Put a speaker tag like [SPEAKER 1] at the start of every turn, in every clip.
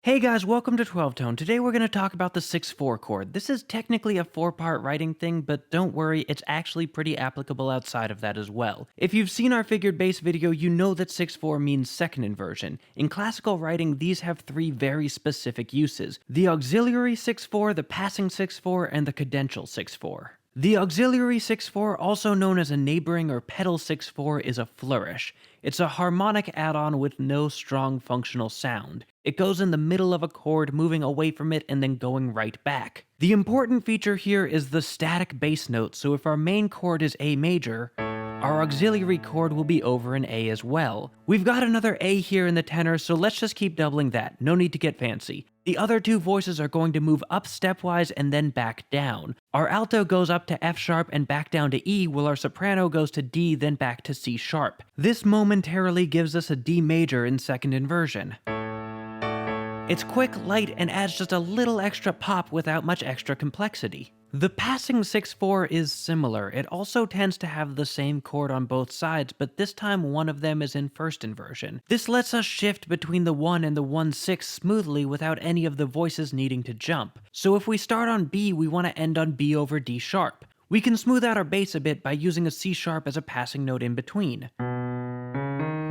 [SPEAKER 1] Hey guys, welcome to 12 Tone. Today we're going to talk about the 6/4 chord. This is technically a 4-part writing thing, but don't worry, it's actually pretty applicable outside of that as well. If you've seen our figured bass video, you know that 6/4 means second inversion. In classical writing, these have three very specific uses: the auxiliary 6/4, the passing 6/4, and the cadential 6/4. The auxiliary 6/4, also known as a neighboring or pedal 6/4, is a flourish. It's a harmonic add-on with no strong functional sound. It goes in the middle of a chord, moving away from it and then going right back. The important feature here is the static bass note, so if our main chord is A major, our auxiliary chord will be over an A as well. We've got another A here in the tenor, so let's just keep doubling that, no need to get fancy. The other two voices are going to move up stepwise and then back down. Our alto goes up to F sharp and back down to E, while our soprano goes to D then back to C sharp. This momentarily gives us a D major in second inversion. It's quick, light, and adds just a little extra pop without much extra complexity. The passing 6/4 is similar. It also tends to have the same chord on both sides, but this time one of them is in first inversion. This lets us shift between the 1 and the 1/6 smoothly without any of the voices needing to jump. So if we start on B, we want to end on B over D sharp. We can smooth out our bass a bit by using a C sharp as a passing note in between.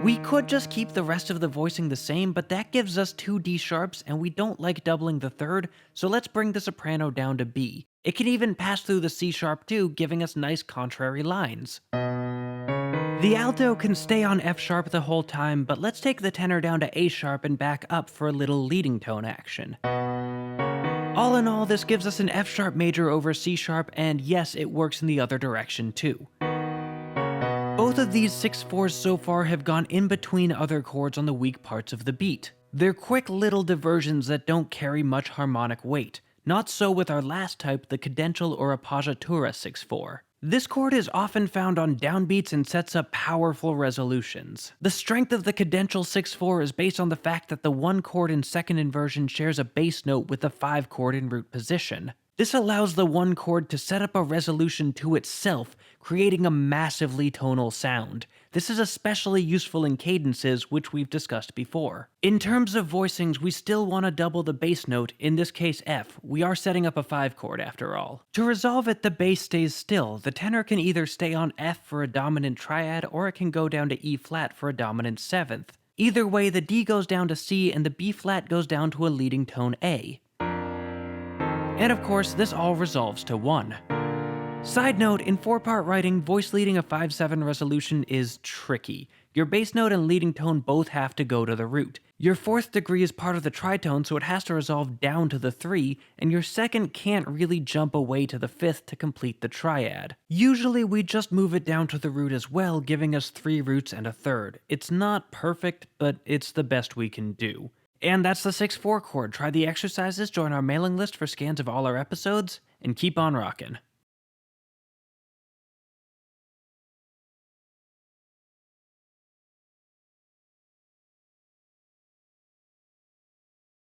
[SPEAKER 1] We could just keep the rest of the voicing the same, but that gives us two D sharps and we don't like doubling the third, so let's bring the soprano down to B. It can even pass through the C sharp too, giving us nice contrary lines. The alto can stay on F sharp the whole time, but let's take the tenor down to A sharp and back up for a little leading tone action. All in all, this gives us an F sharp major over C sharp, and yes, it works in the other direction too. Both of these 6/4s so far have gone in between other chords on the weak parts of the beat. They're quick little diversions that don't carry much harmonic weight. Not so with our last type, the cadential or appoggiatura 6/4. This chord is often found on downbeats and sets up powerful resolutions. The strength of the cadential 6/4 is based on the fact that the 1 chord in second inversion shares a bass note with the 5 chord in root position. This allows the 1 chord to set up a resolution to itself, creating a massively tonal sound. This is especially useful in cadences, which we've discussed before. In terms of voicings, we still want to double the bass note, in this case F. We are setting up a 5 chord after all. To resolve it, the bass stays still. The tenor can either stay on F for a dominant triad, or it can go down to E flat for a dominant 7th. Either way, the D goes down to C and the B flat goes down to a leading tone A. And of course, this all resolves to 1. Side note, in 4-part writing, voice leading a 5/7 resolution is tricky. Your bass note and leading tone both have to go to the root. Your 4th degree is part of the tritone, so it has to resolve down to the 3, and your 2nd can't really jump away to the 5th to complete the triad. Usually we just move it down to the root as well, giving us 3 roots and a 3rd. It's not perfect, but it's the best we can do. And that's the 6/4 chord. Try the exercises, join our mailing list for scans of all our episodes, and keep on rockin'.